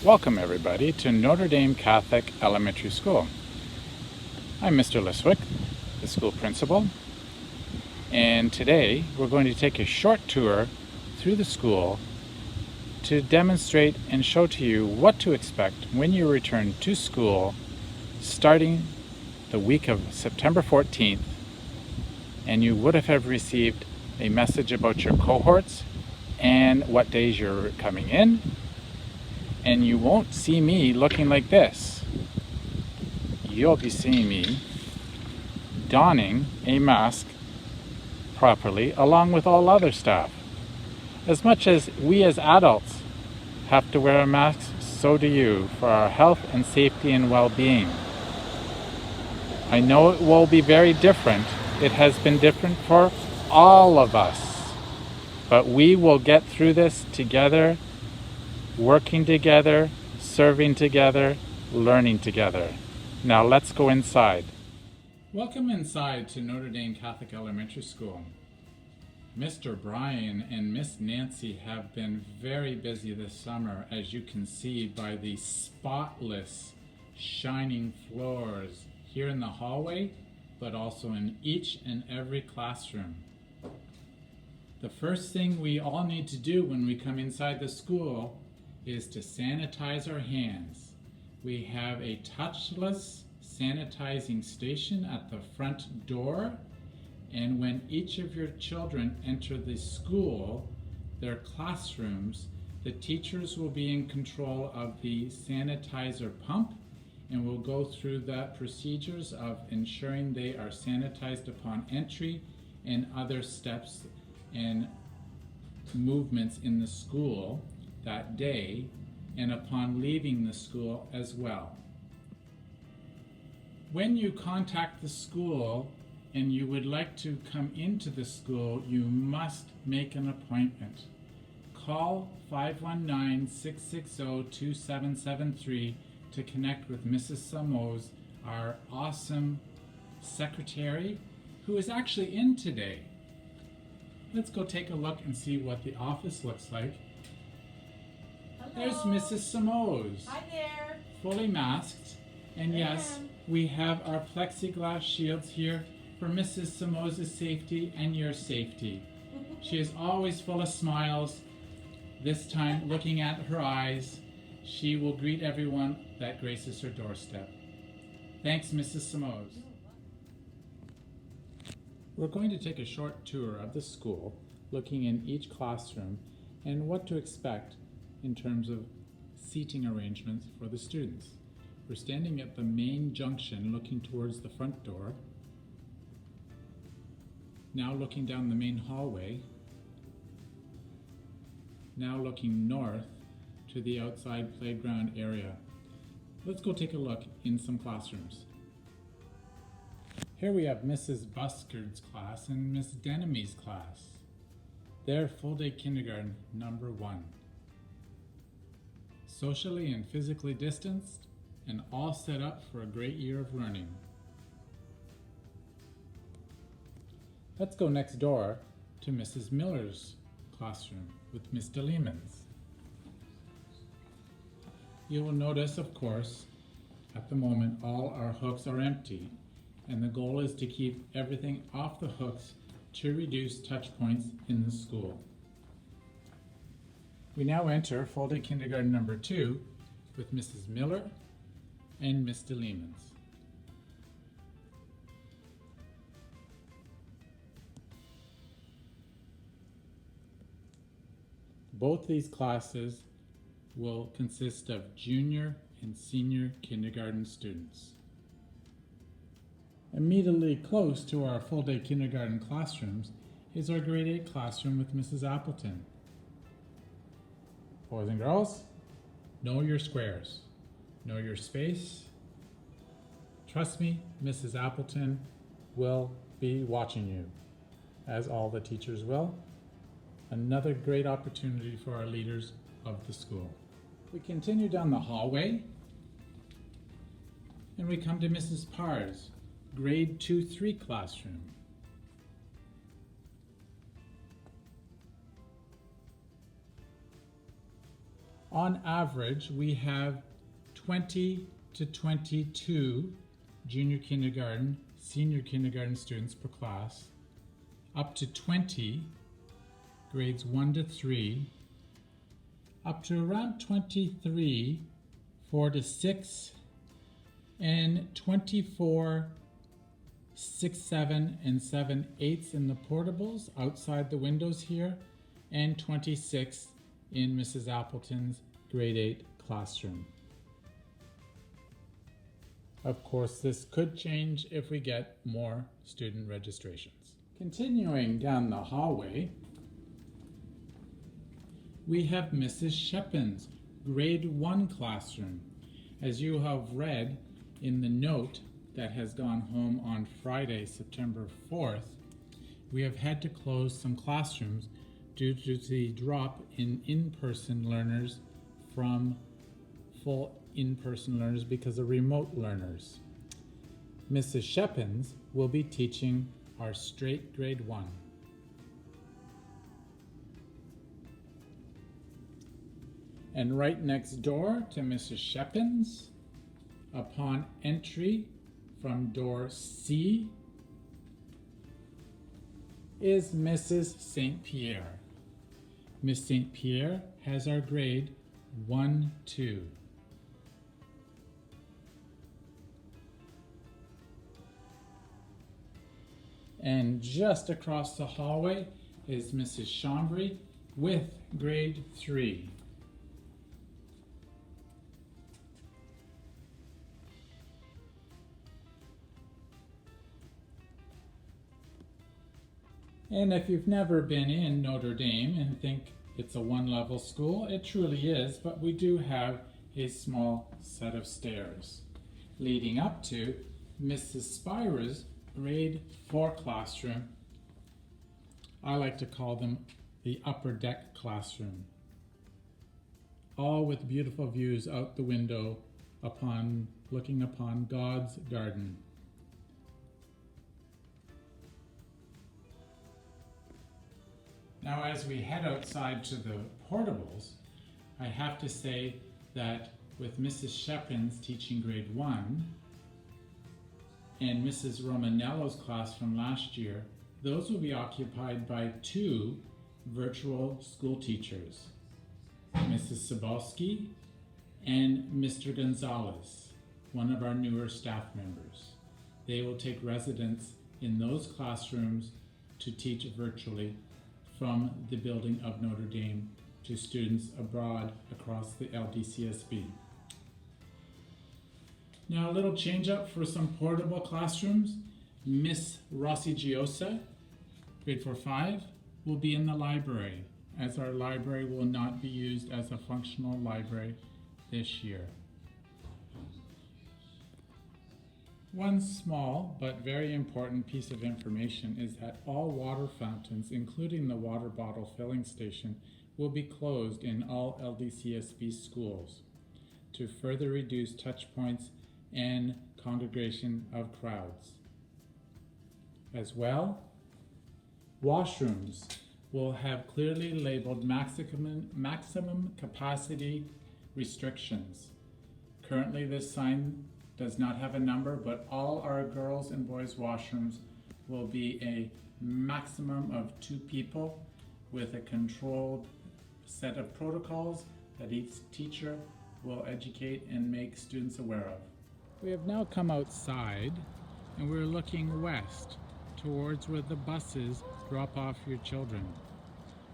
Welcome everybody to Notre Dame Catholic Elementary School. I'm Mr. Liswick, the school principal, and today we're going to take a short tour through the school to demonstrate and show to you what to expect when you return to school starting the week of September 14th, and you would have received a message about your cohorts and what days you're coming in. And you won't see me looking like this. You'll be seeing me donning a mask properly along with all other staff. As much as we as adults have to wear a mask, so do you, for our health and safety and well-being. I know it will be very different. It has been different for all of us. But we will get through this together, working together, serving together, learning together. Now let's go inside. Welcome inside to Notre Dame Catholic Elementary School. Mr. Brian and Miss Nancy have been very busy this summer, as you can see by the spotless, shining floors here in the hallway, but also in each and every classroom. The first thing we all need to do when we come inside the school is to sanitize our hands. We have a touchless sanitizing station at the front door, and when each of your children enter the school, their classrooms, the teachers will be in control of the sanitizer pump and will go through the procedures of ensuring they are sanitized upon entry and other steps and movements in the school that day and upon leaving the school as well. When you contact the school and you would like to come into the school, you must make an appointment. Call 519-660-2773 to connect with Mrs. Samos, our awesome secretary, who is actually in today. Let's go take a look and see what the office looks like. There's Mrs. Samos. Hi there. Fully masked. And yes, we have our plexiglass shields here for Mrs. Samos' safety and your safety. She is always full of smiles. This time, looking at her eyes, she will greet everyone that graces her doorstep. Thanks, Mrs. Samos. We're going to take a short tour of the school, looking in each classroom and what to expect in terms of seating arrangements for the students. We're standing at the main junction looking towards the front door. Now looking down the main hallway. Now looking north to the outside playground area. Let's go take a look in some classrooms. Here we have Mrs. Buskard's class and Miss Denomy's class. They're full day kindergarten number 1. Socially and physically distanced, and all set up for a great year of learning. Let's go next door to Mrs. Miller's classroom with Miss DeLemans. You will notice, of course, at the moment all our hooks are empty, and the goal is to keep everything off the hooks to reduce touch points in the school. We now enter full day kindergarten number 2 with Mrs. Miller and Miss DeLemans. Both these classes will consist of junior and senior kindergarten students. Immediately close to our full day kindergarten classrooms is our grade 8 classroom with Mrs. Appleton. Boys and girls, know your squares, know your space. Trust me, Mrs. Appleton will be watching you, as all the teachers will. Another great opportunity for our leaders of the school. We continue down the hallway and we come to Mrs. Parr's grade 2-3 classroom. On average, we have 20 to 22 junior kindergarten, senior kindergarten students per class, up to 20 grades 1 to 3, up to around 23 4 to 6, and 24 6, 7, and 7/8 in the portables outside the windows here, and 26 in Mrs. Appleton's grade 8 classroom. Of course, this could change if we get more student registrations. Continuing down the hallway, we have Mrs. Shepin's grade 1 classroom. As you have read in the note that has gone home on Friday, September 4th, we have had to close some classrooms due to the drop in in-person learners from full in-person learners because of remote learners. Mrs. Shepins will be teaching our straight grade 1. And right next door to Mrs. Shepins, upon entry from door C, is Mrs. St. Pierre. Miss St. Pierre has our grade 1-2. And just across the hallway is Mrs. Chambry with grade 3. And if you've never been in Notre Dame and think it's a one-level school, it truly is, but we do have a small set of stairs leading up to Mrs. Spira's grade 4 classroom. I like to call them the upper deck classroom. All with beautiful views out the window looking upon God's garden. Now, as we head outside to the portables, I have to say that with Mrs. Shepins teaching grade 1 and Mrs. Romanello's class from last year, those will be occupied by 2 virtual school teachers, Mrs. Sabolsky and Mr. Gonzalez, one of our newer staff members. They will take residence in those classrooms to teach virtually from the building of Notre Dame to students abroad across the LDCSB. Now a little change up for some portable classrooms. Miss Rossi Giosa, grade 4-5, will be in the library, as our library will not be used as a functional library this year. One small but very important piece of information is that all water fountains, including the water bottle filling station, will be closed in all LDCSB schools to further reduce touch points and congregation of crowds. As well, washrooms will have clearly labeled maximum capacity restrictions. Currently, this sign does not have a number, but all our girls and boys washrooms will be a maximum of 2 people with a controlled set of protocols that each teacher will educate and make students aware of. We have now come outside and we're looking west towards where the buses drop off your children.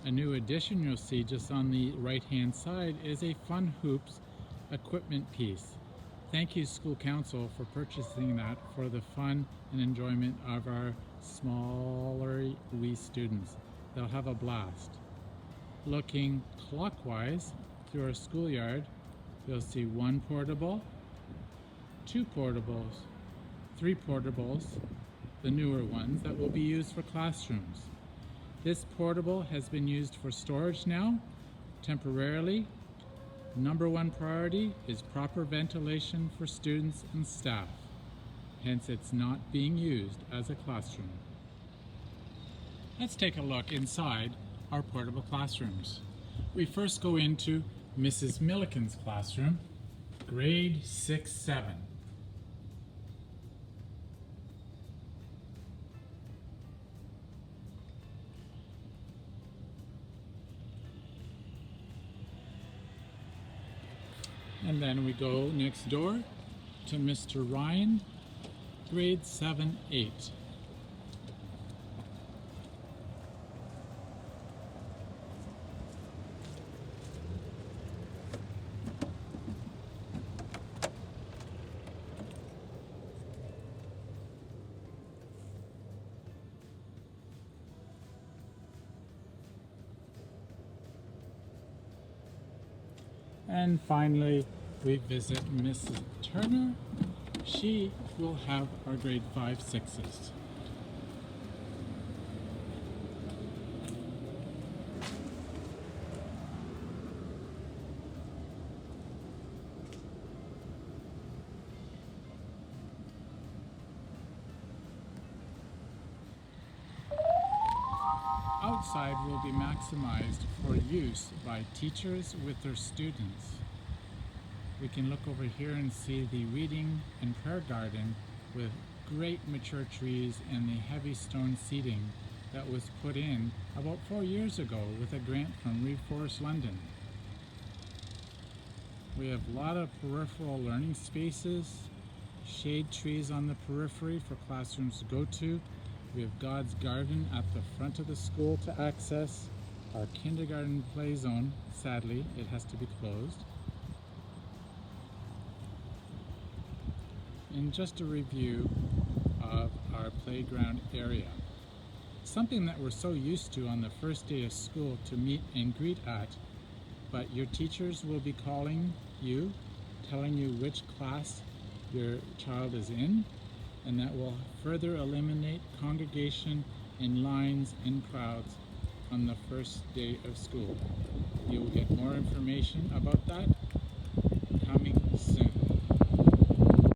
A new addition you'll see just on the right hand side is a Fun Hoops equipment piece. Thank you, School Council, for purchasing that for the fun and enjoyment of our smaller wee students. They'll have a blast. Looking clockwise through our schoolyard, you'll see 1 portable, 2 portables, 3 portables, the newer ones that will be used for classrooms. This portable has been used for storage now, temporarily. Number 1 priority is proper ventilation for students and staff. Hence, it's not being used as a classroom. Let's take a look inside our portable classrooms. We first go into Mrs. Milliken's classroom, grade 6-7. And then we go next door to Mr. Ryan, grade 7-8. And finally, we visit Mrs. Turner. She will have our grade 5-6s. Outside will be maximized for use by teachers with their students. We can look over here and see the reading and prayer garden with great mature trees and the heavy stone seating that was put in about 4 years ago with a grant from Reforest London. We have a lot of peripheral learning spaces, shade trees on the periphery for classrooms to go to. We have God's Garden at the front of the school to access. Our kindergarten play zone, sadly, it has to be closed. And just a review of our playground area. Something that we're so used to on the first day of school to meet and greet at, but your teachers will be calling you, telling you which class your child is in, and that will further eliminate congregation in lines and crowds on the first day of school. You will get more information about that coming